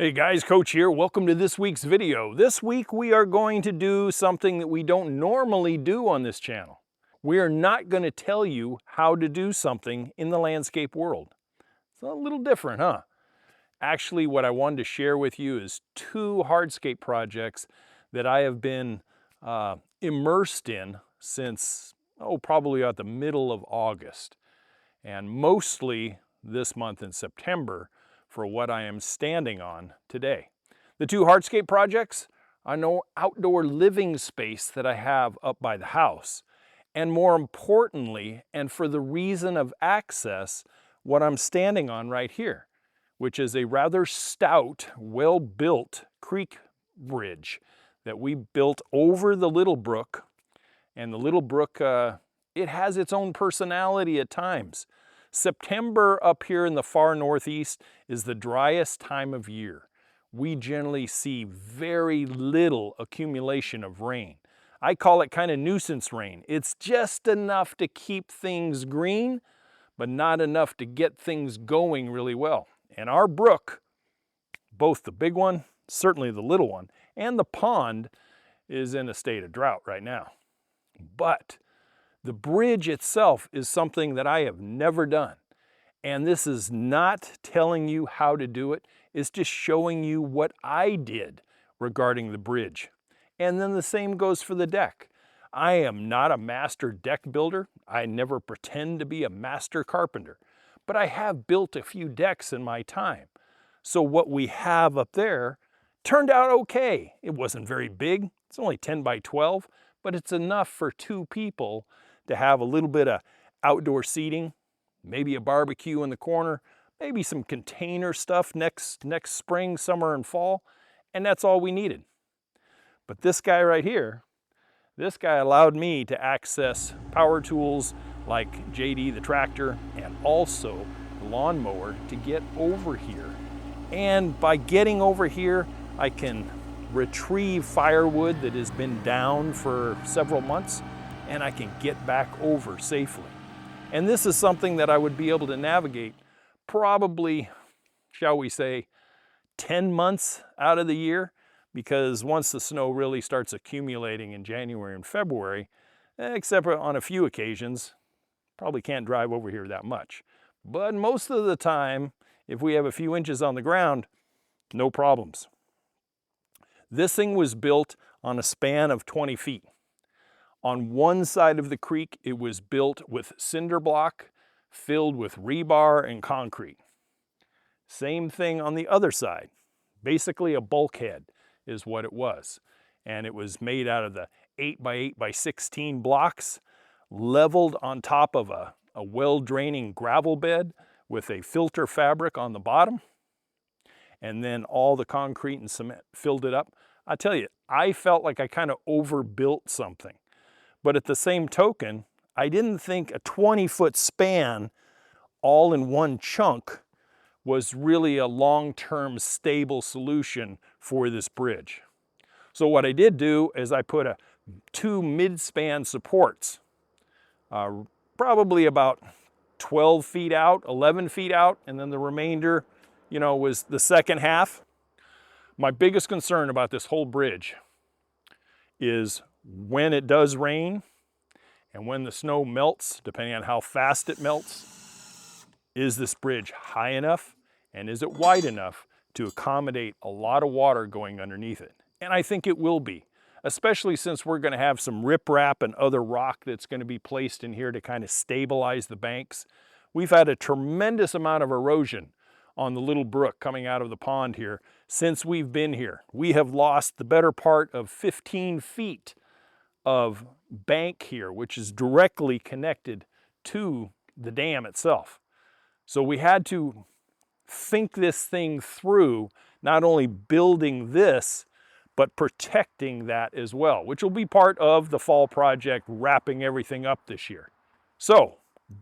Hey guys, Coach here. Welcome to this week's video. This week we are going to do something that we don't normally do on this channel. We are not going to tell you how to do something in the landscape world. It's a little different, huh? Actually, what I wanted to share with you is two hardscape projects that I have been immersed in since, probably at the middle of August, and mostly this month in September for what I am standing on today. The two hardscape projects are no outdoor living space that I have up by the house. And more importantly, and for the reason of access, what I'm standing on right here, which is a rather stout, well-built creek bridge that we built over the Little Brook. And the Little Brook, it has its own personality at times. September up here in the far northeast is the driest time of year. We generally see very little accumulation of rain. I call it kind of nuisance rain. It's just enough to keep things green, but not enough to get things going really well. And our brook, both the big one, certainly the little one, and the pond is in a state of drought right now. But the bridge itself is something that I have never done. And this is not telling you how to do it. It's just showing you what I did regarding the bridge. And then the same goes for the deck. I am not a master deck builder. I never pretend to be a master carpenter. But I have built a few decks in my time. So what we have up there turned out okay. It wasn't very big. It's only 10 by 12, but it's enough for two people to have a little bit of outdoor seating, maybe a barbecue in the corner, maybe some container stuff next spring, summer, and fall, and that's all we needed. But this guy right here, this guy allowed me to access power tools like JD the tractor and also the lawnmower to get over here. And by getting over here, I can retrieve firewood that has been down for several months, and I can get back over safely. And this is something that I would be able to navigate probably, shall we say, 10 months out of the year, because once the snow really starts accumulating in January and February, except on a few occasions, probably can't drive over here that much. But most of the time, if we have a few inches on the ground, no problems. This thing was built on a span of 20 feet. On one side of the creek, it was built with cinder block filled with rebar and concrete. Same thing on the other side. Basically a bulkhead is what it was. And it was made out of the 8 by 8 by 16 blocks, leveled on top of a well-draining gravel bed with a filter fabric on the bottom. And then all the concrete and cement filled it up. I tell you, I felt like I kind of overbuilt something. But at the same token, I didn't think a 20-foot span all in one chunk was really a long-term stable solution for this bridge. So what I did do is I put two mid-span supports, probably about 12 feet out, 11 feet out, and then the remainder, was the second half. My biggest concern about this whole bridge is when it does rain and when the snow melts, depending on how fast it melts, is this bridge high enough and is it wide enough to accommodate a lot of water going underneath it? And I think it will be, especially since we're going to have some riprap and other rock that's going to be placed in here to kind of stabilize the banks. We've had a tremendous amount of erosion on the Little Brook coming out of the pond here since we've been here. We have lost the better part of 15 feet of bank here, which is directly connected to the dam itself. So we had to think this thing through, not only building this, but protecting that as well, which will be part of the fall project, wrapping everything up this year. So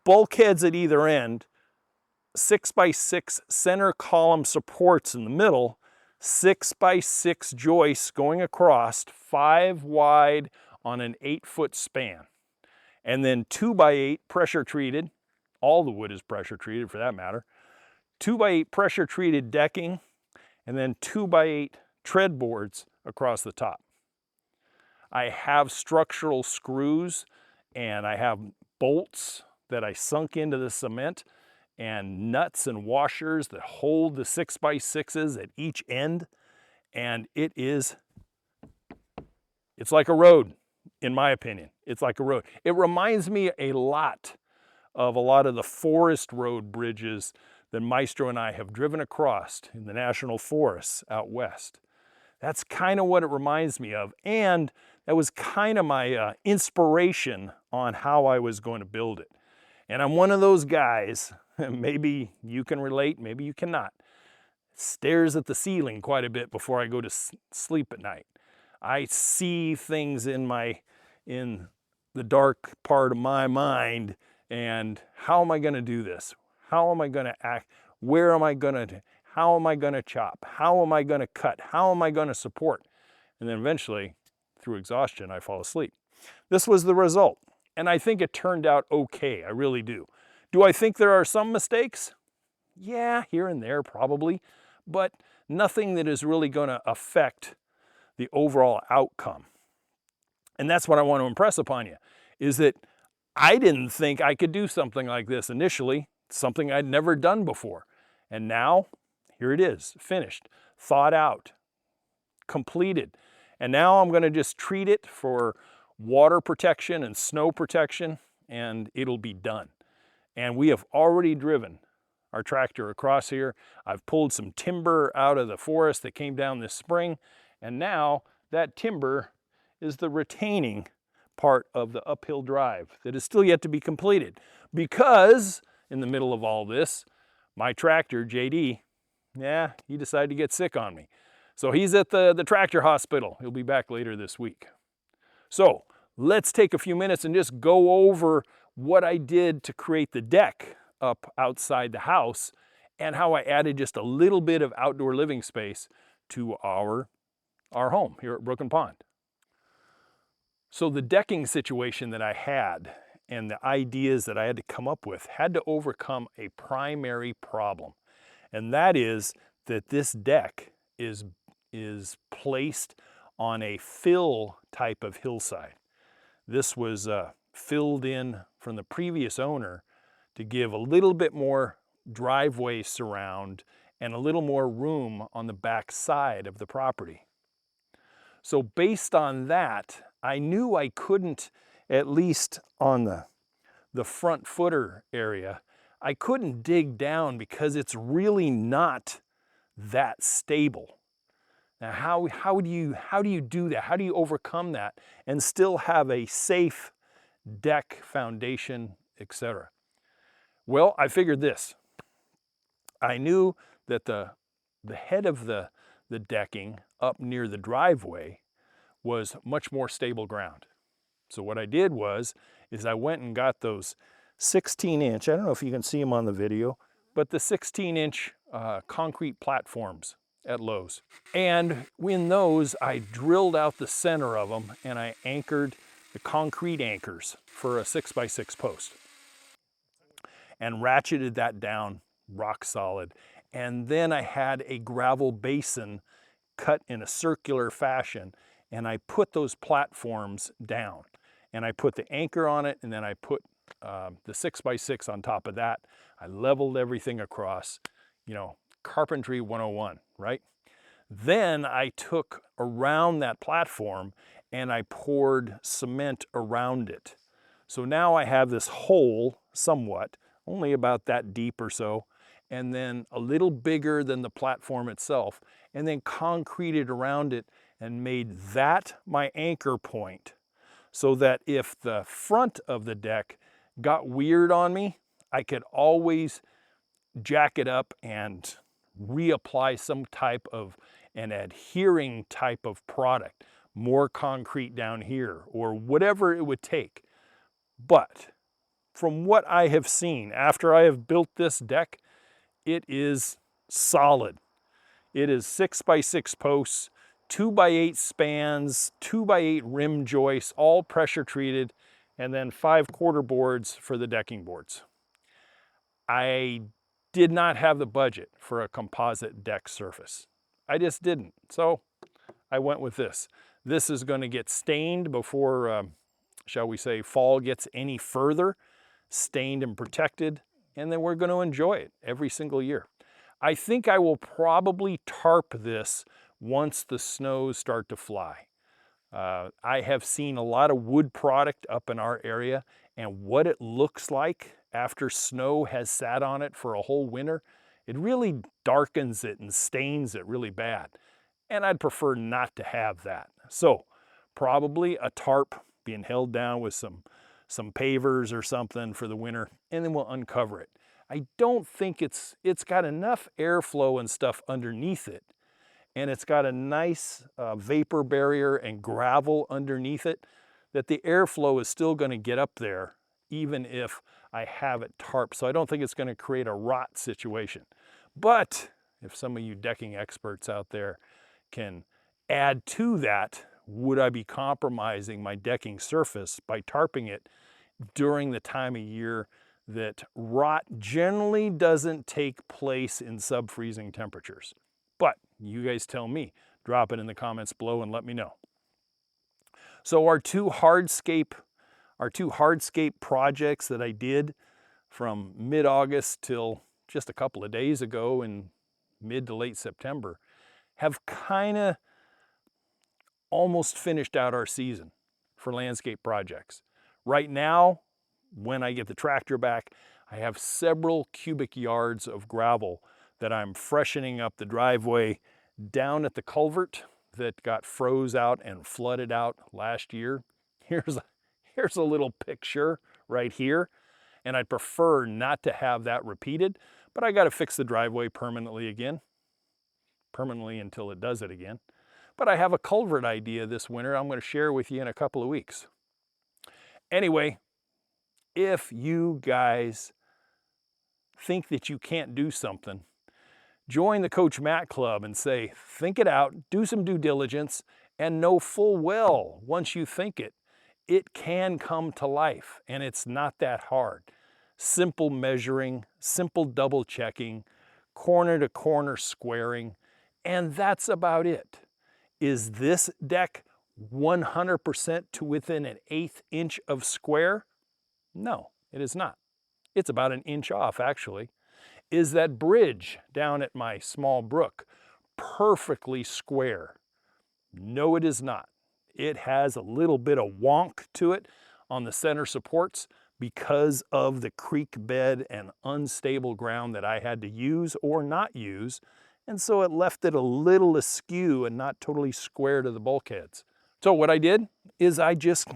bulkheads at either end, 6 by 6 center column supports in the middle, 6 by 6 joists going across, 5 wide on an 8-foot span. And then 2 by 8 pressure treated, all the wood is pressure treated for that matter, 2 by 8 pressure treated decking, and then 2x8 tread boards across the top. I have structural screws and I have bolts that I sunk into the cement and nuts and washers that hold the 6x6s at each end. And it's like a road, in my opinion. It's like a road. It reminds me a lot of the forest road bridges that Maestro and I have driven across in the national forests out west. That's kind of what it reminds me of. And that was kind of my inspiration on how I was going to build it. And I'm one of those guys, maybe you can relate, maybe you cannot, stares at the ceiling quite a bit before I go to sleep at night. I see things in the dark part of my mind, and how am I going to do this? How am I going to act? Where am I going to, how am I going to chop? How am I going to cut? How am I going to support? And then eventually, through exhaustion, I fall asleep. This was the result. And I think it turned out okay. I really do. Do I think there are some mistakes? Yeah, here and there probably, but nothing that is really going to affect the overall outcome. And that's what I want to impress upon you, is that I didn't think I could do something like this initially, something I'd never done before. And now, here it is, finished, thought out, completed. And now I'm going to just treat it for water protection and snow protection, and it'll be done. And we have already driven our tractor across here. I've pulled some timber out of the forest that came down this spring, and now that timber is the retaining part of the uphill drive that is still yet to be completed, because in the middle of all this, my tractor, JD, he decided to get sick on me. So he's at the tractor hospital. He'll be back later this week. So let's take a few minutes and just go over what I did to create the deck up outside the house and how I added just a little bit of outdoor living space to our home here at Brook Pond. So the decking situation that I had and the ideas that I had to come up with had to overcome a primary problem. And that is that this deck is placed on a fill type of hillside. This was filled in from the previous owner to give a little bit more driveway surround and a little more room on the back side of the property. So based on that, I knew I couldn't, at least on the front footer area, I couldn't dig down because it's really not that stable. Now, how do you do that? How do you overcome that and still have a safe deck, foundation, etc.? Well, I figured this. I knew that the head of the decking up near the driveway was much more stable ground. So what I did is I went and got those 16-inch, I don't know if you can see them on the video, but the 16-inch concrete platforms at Lowe's. And in those, I drilled out the center of them and I anchored the concrete anchors for a 6x6 post and ratcheted that down rock solid. And then I had a gravel basin cut in a circular fashion, and I put those platforms down. And I put the anchor on it, and then I put the 6x6 on top of that. I leveled everything across, carpentry 101, right? Then I took around that platform and I poured cement around it. So now I have this hole, somewhat, only about that deep or so, and then a little bigger than the platform itself, and then concreted around it and made that my anchor point, so that if the front of the deck got weird on me, I could always jack it up and reapply some type of an adhering type of product, more concrete down here, or whatever it would take. But from what I have seen after I have built this deck, it is solid. It is 6x6 posts, 2x8 spans, 2x8 rim joists, all pressure treated, and then 5 quarter boards for the decking boards. I did not have the budget for a composite deck surface. I just didn't. So I went with this. This is going to get stained before, shall we say, fall gets any further, stained and protected, and then we're going to enjoy it every single year. I think I will probably tarp this once the snows start to fly. I have seen a lot of wood product up in our area, and what it looks like after snow has sat on it for a whole winter, it really darkens it and stains it really bad. And I'd prefer not to have that. So probably a tarp being held down with some pavers or something for the winter, and then we'll uncover it. I don't think it's got enough airflow and stuff underneath it, and it's got a nice vapor barrier and gravel underneath it, that the airflow is still going to get up there even if I have it tarped. So I don't think it's going to create a rot situation. But if some of you decking experts out there can add to that, would I be compromising my decking surface by tarping it during the time of year that rot generally doesn't take place in sub-freezing temperatures? But you guys tell me. Drop it in the comments below and let me know. So our two hardscape projects that I did from mid-August till just a couple of days ago in mid to late September have kind of almost finished out our season for landscape projects. Right now, when I get the tractor back, I have several cubic yards of gravel that I'm freshening up the driveway down at the culvert that got froze out and flooded out last year. Here's a little picture right here, and I'd prefer not to have that repeated, but I got to fix the driveway permanently until it does it again. But I have a culvert idea this winter I'm going to share with you in a couple of weeks. Anyway, if you guys think that you can't do something, join the Coach Matt Club and say, think it out, do some due diligence, and know full well, once you think it, it can come to life, and it's not that hard. Simple measuring, simple double checking, corner to corner squaring, and that's about it. Is this deck 100% to within an 1/8 inch of square? No, it is not. It's about an inch off, actually. Is that bridge down at my small brook perfectly square? No, it is not. It has a little bit of wonk to it on the center supports because of the creek bed and unstable ground that I had to use or not use, and so it left it a little askew and not totally square to the bulkheads. So what I did is I just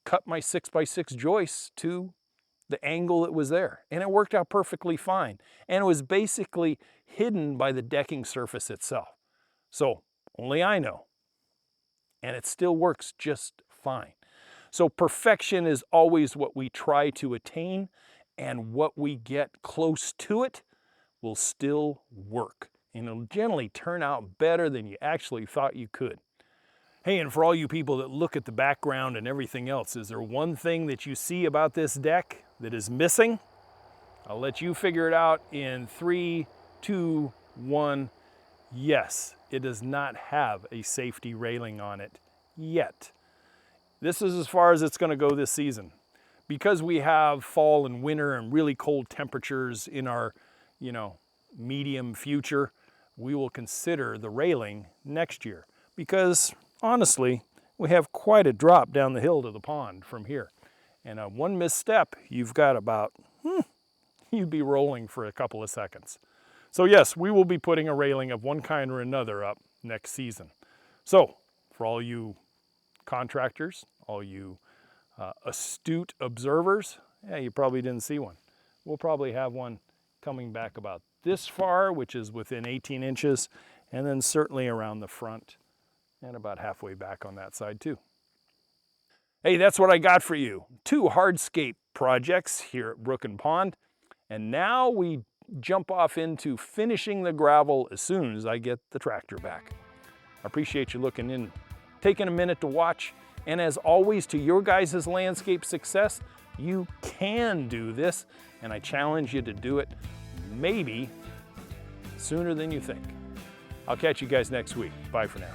cut my 6x6 joists to the angle that was there, and it worked out perfectly fine, and it was basically hidden by the decking surface itself. So only I know, and it still works just fine. So perfection is always what we try to attain, and what we get close to it will still work, and it'll generally turn out better than you actually thought you could. Hey, and for all you people that look at the background and everything else, is there one thing that you see about this deck that is missing? I'll let you figure it out in 3, 2, 1. Yes, it does not have a safety railing on it yet. This is as far as it's going to go this season. Because we have fall and winter and really cold temperatures in our, medium future, we will consider the railing next year. Because honestly, we have quite a drop down the hill to the pond from here. And one misstep, you've got about, you'd be rolling for a couple of seconds. So yes, we will be putting a railing of one kind or another up next season. So for all you contractors, all you astute observers, yeah, you probably didn't see one. We'll probably have one coming back about this far, which is within 18 inches, and then certainly around the front and about halfway back on that side too. Hey, that's what I got for you. 2 hardscape projects here at Brook Pond. And now we jump off into finishing the gravel as soon as I get the tractor back. I appreciate you looking in, taking a minute to watch. And as always, to your guys' landscape success, you can do this. And I challenge you to do it maybe sooner than you think. I'll catch you guys next week. Bye for now.